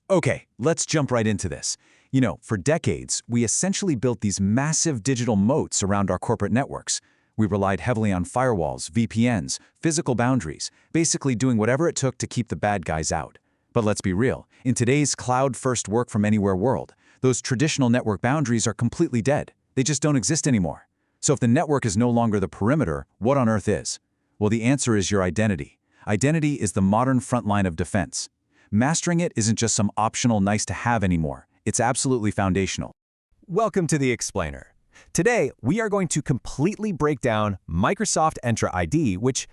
Okay, let's jump right into this. For decades, we essentially built these massive digital moats around our corporate networks. We relied heavily on firewalls, VPNs, physical boundaries, basically doing whatever it took to keep the bad guys out. But let's be real, in today's cloud-first work-from-anywhere world, those traditional network boundaries are completely dead. They just don't exist anymore. So if the network is no longer the perimeter, what on earth is? Well, the answer is your identity. Identity is the modern front line of defense. Mastering it isn't just some optional nice-to-have anymore. It's absolutely foundational. Welcome to The Explainer. Today, we are going to completely break down Microsoft Entra ID, which,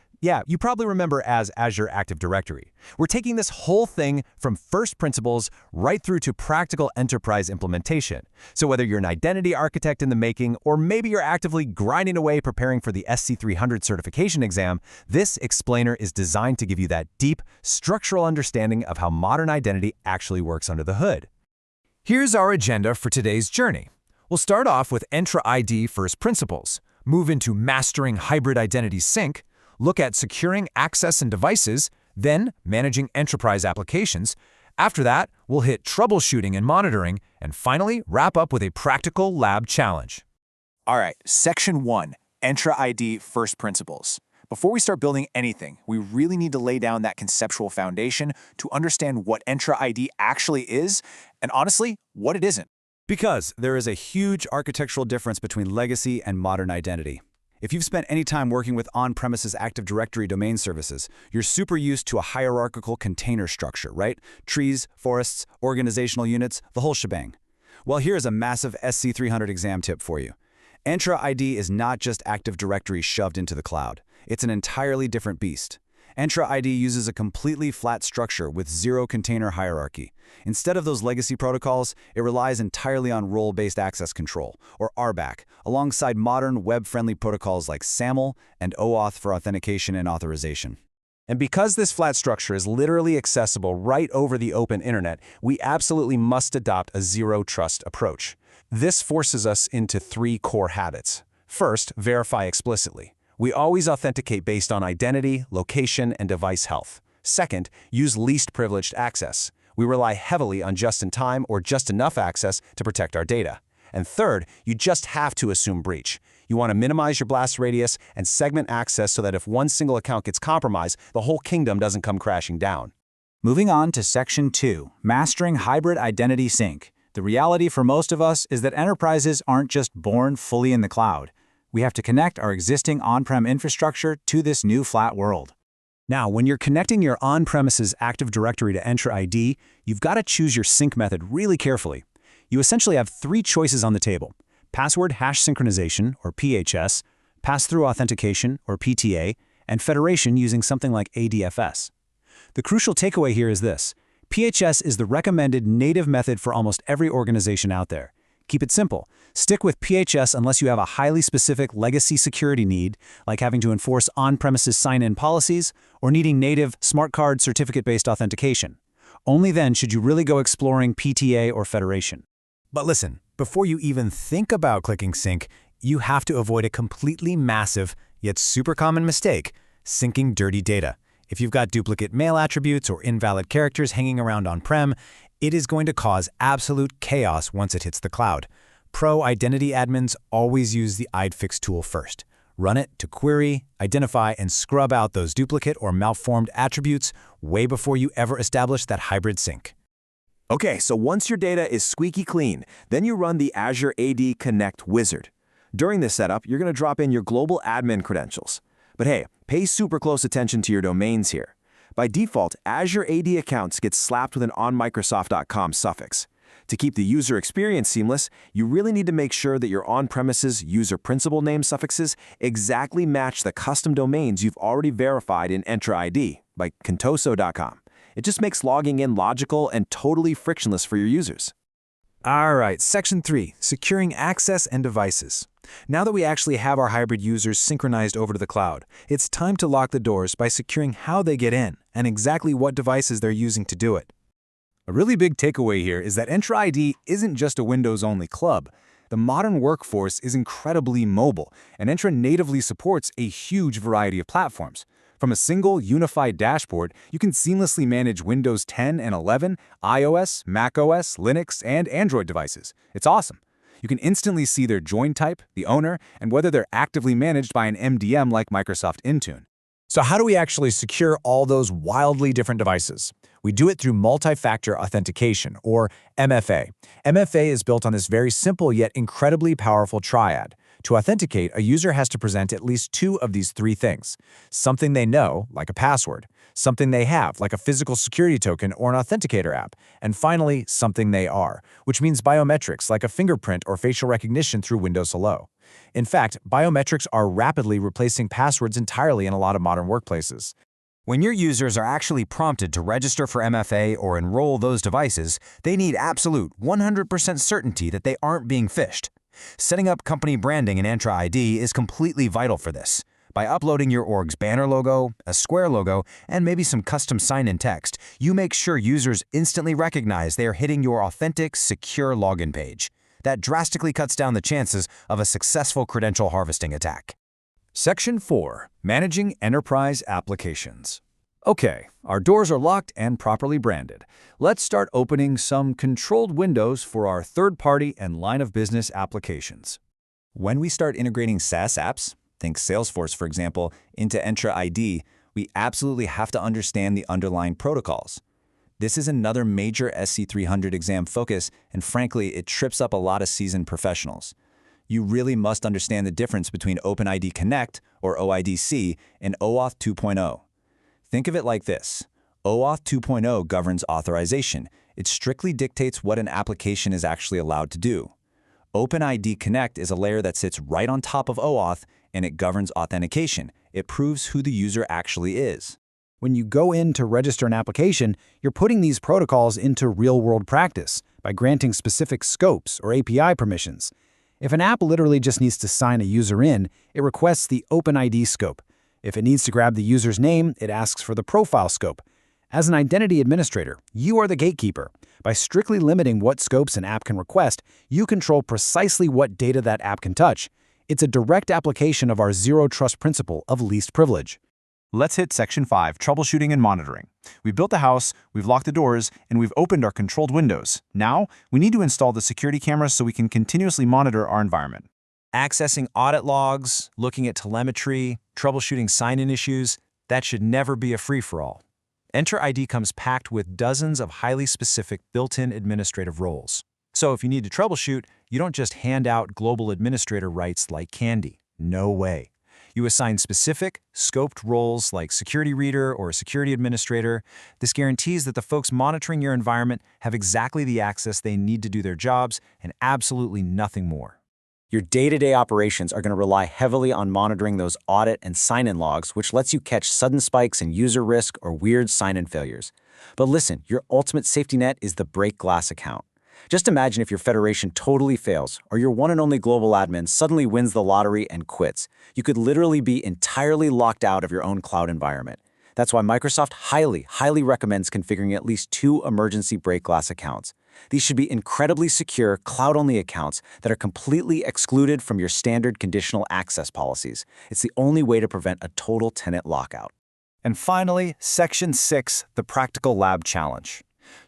you probably remember as Azure Active Directory. We're taking this whole thing from first principles right through to practical enterprise implementation. So whether you're an identity architect in the making, or maybe you're actively grinding away preparing for the SC300 certification exam, this explainer is designed to give you that deep, structural understanding of how modern identity actually works under the hood. Here's our agenda for today's journey. We'll start off with Entra ID first principles, move into mastering hybrid identity sync, look at securing access and devices, then managing enterprise applications. After that, we'll hit troubleshooting and monitoring, and finally wrap up with a practical lab challenge. All right, Section 1, Entra ID First Principles. Before we start building anything, we really need to lay down that conceptual foundation to understand what Entra ID actually is, and honestly, what it isn't. Because there is a huge architectural difference between legacy and modern identity. If you've spent any time working with on-premises Active Directory domain services, you're super used to a hierarchical container structure, right? Trees, forests, organizational units, the whole shebang. Well, here's a massive SC300 exam tip for you. Entra ID is not just Active Directory shoved into the cloud. It's an entirely different beast. Entra ID uses a completely flat structure with zero container hierarchy. Instead of those legacy protocols, it relies entirely on role-based access control, or RBAC, alongside modern web-friendly protocols like SAML and OAuth for authentication and authorization. And because this flat structure is literally accessible right over the open internet, we absolutely must adopt a zero-trust approach. This forces us into three core habits. First, verify explicitly. We always authenticate based on identity, location, and device health. Second, use least privileged access. We rely heavily on just-in-time or just enough access to protect our data. And third, you just have to assume breach. You want to minimize your blast radius and segment access so that if one single account gets compromised, the whole kingdom doesn't come crashing down. Moving on to Section 2, Mastering Hybrid Identity Sync. The reality for most of us is that enterprises aren't just born fully in the cloud. We have to connect our existing on-prem infrastructure to this new flat world. Now, when you're connecting your on-premises Active Directory to Entra ID, you've got to choose your sync method really carefully. You essentially have three choices on the table: password hash synchronization, or PHS, pass-through authentication, or PTA, and federation using something like ADFS. The crucial takeaway here is this: PHS is the recommended native method for almost every organization out there. Keep it simple. Stick with PHS unless you have a highly specific legacy security need, like having to enforce on-premises sign-in policies or needing native smart card certificate-based authentication. Only then should you really go exploring PTA or federation. But listen, before you even think about clicking sync, you have to avoid a completely massive, yet super common mistake: syncing dirty data. If you've got duplicate mail attributes or invalid characters hanging around on-prem, it is going to cause absolute chaos once it hits the cloud. Pro identity admins always use the idfix tool first. Run it to query, identify, and scrub out those duplicate or malformed attributes way before you ever establish that hybrid sync. Okay, so once your data is squeaky clean, then you run the Azure AD Connect wizard. During this setup, you're going to drop in your global admin credentials. But hey, pay super close attention to your domains here. By default, Azure AD accounts get slapped with an onmicrosoft.com suffix. To keep the user experience seamless, you really need to make sure that your on-premises user principal name suffixes exactly match the custom domains you've already verified in Entra ID, like contoso.com. It just makes logging in logical and totally frictionless for your users. All right, Section 3, Securing Access and Devices. Now that we actually have our hybrid users synchronized over to the cloud, it's time to lock the doors by securing how they get in and exactly what devices they're using to do it. A really big takeaway here is that Entra ID isn't just a Windows-only club. The modern workforce is incredibly mobile, and Entra natively supports a huge variety of platforms. From a single, unified dashboard, you can seamlessly manage Windows 10 and 11, iOS, macOS, Linux, and Android devices. It's awesome. You can instantly see their join type, the owner, and whether they're actively managed by an MDM like Microsoft Intune. So how do we actually secure all those wildly different devices? We do it through multi-factor authentication, or MFA. MFA is built on this very simple yet incredibly powerful triad. To authenticate, a user has to present at least two of these three things: something they know, like a password; something they have, like a physical security token or an authenticator app; and finally, something they are, which means biometrics, like a fingerprint or facial recognition through Windows Hello. In fact, biometrics are rapidly replacing passwords entirely in a lot of modern workplaces. When your users are actually prompted to register for MFA or enroll those devices, they need absolute 100% certainty that they aren't being phished. Setting up company branding in Entra ID is completely vital for this. By uploading your org's banner logo, a square logo, and maybe some custom sign-in text, you make sure users instantly recognize they are hitting your authentic, secure login page. That drastically cuts down the chances of a successful credential harvesting attack. Section 4. Managing Enterprise Applications. Okay, our doors are locked and properly branded. Let's start opening some controlled windows for our third-party and line-of-business applications. When we start integrating SaaS apps, think Salesforce for example, into Entra ID, we absolutely have to understand the underlying protocols. This is another major SC300 exam focus, and frankly, it trips up a lot of seasoned professionals. You really must understand the difference between OpenID Connect, or OIDC, and OAuth 2.0. Think of it like this. OAuth 2.0 governs authorization. It strictly dictates what an application is actually allowed to do. OpenID Connect is a layer that sits right on top of OAuth, and it governs authentication. It proves who the user actually is. When you go in to register an application, you're putting these protocols into real-world practice by granting specific scopes or API permissions. If an app literally just needs to sign a user in, it requests the OpenID scope. If it needs to grab the user's name, it asks for the profile scope. As an identity administrator, you are the gatekeeper. By strictly limiting what scopes an app can request, you control precisely what data that app can touch. It's a direct application of our zero-trust principle of least privilege. Let's hit Section 5, Troubleshooting and Monitoring. We've built the house, we've locked the doors, and we've opened our controlled windows. Now, we need to install the security cameras so we can continuously monitor our environment. Accessing audit logs, looking at telemetry, troubleshooting sign-in issues, that should never be a free-for-all. Entra ID comes packed with dozens of highly specific built-in administrative roles. So if you need to troubleshoot, you don't just hand out global administrator rights like candy. No way. You assign specific, scoped roles like security reader or security administrator. This guarantees that the folks monitoring your environment have exactly the access they need to do their jobs and absolutely nothing more. Your day-to-day operations are going to rely heavily on monitoring those audit and sign-in logs, which lets you catch sudden spikes in user risk or weird sign-in failures. But listen, your ultimate safety net is the break glass account. Just imagine if your federation totally fails, or your one and only global admin suddenly wins the lottery and quits. You could literally be entirely locked out of your own cloud environment. That's why Microsoft highly recommends configuring at least 2 emergency break glass accounts. These should be incredibly secure, cloud-only accounts that are completely excluded from your standard conditional access policies. It's the only way to prevent a total tenant lockout. And finally, Section 6, the Practical Lab Challenge.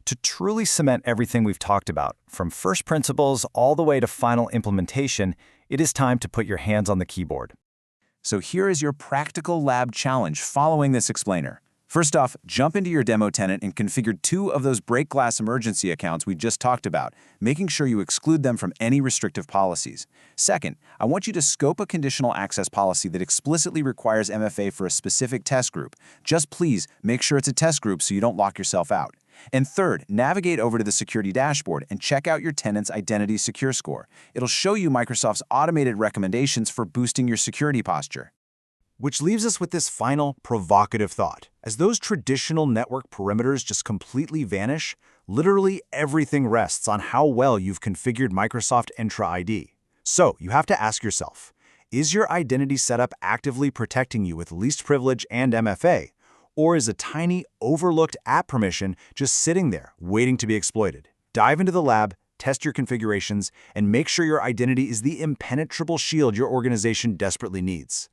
To truly cement everything we've talked about, from first principles all the way to final implementation, it is time to put your hands on the keyboard. So here is your Practical Lab Challenge following this explainer. First off, jump into your demo tenant and configure 2 of those break glass emergency accounts we just talked about, making sure you exclude them from any restrictive policies. Second, I want you to scope a conditional access policy that explicitly requires MFA for a specific test group. Just please make sure it's a test group so you don't lock yourself out. And third, navigate over to the security dashboard and check out your tenant's identity secure score. It'll show you Microsoft's automated recommendations for boosting your security posture. Which leaves us with this final provocative thought. As those traditional network perimeters just completely vanish, literally everything rests on how well you've configured Microsoft Entra ID. So you have to ask yourself, is your identity setup actively protecting you with least privilege and MFA? Or is a tiny, overlooked app permission just sitting there, waiting to be exploited? Dive into the lab, test your configurations, and make sure your identity is the impenetrable shield your organization desperately needs.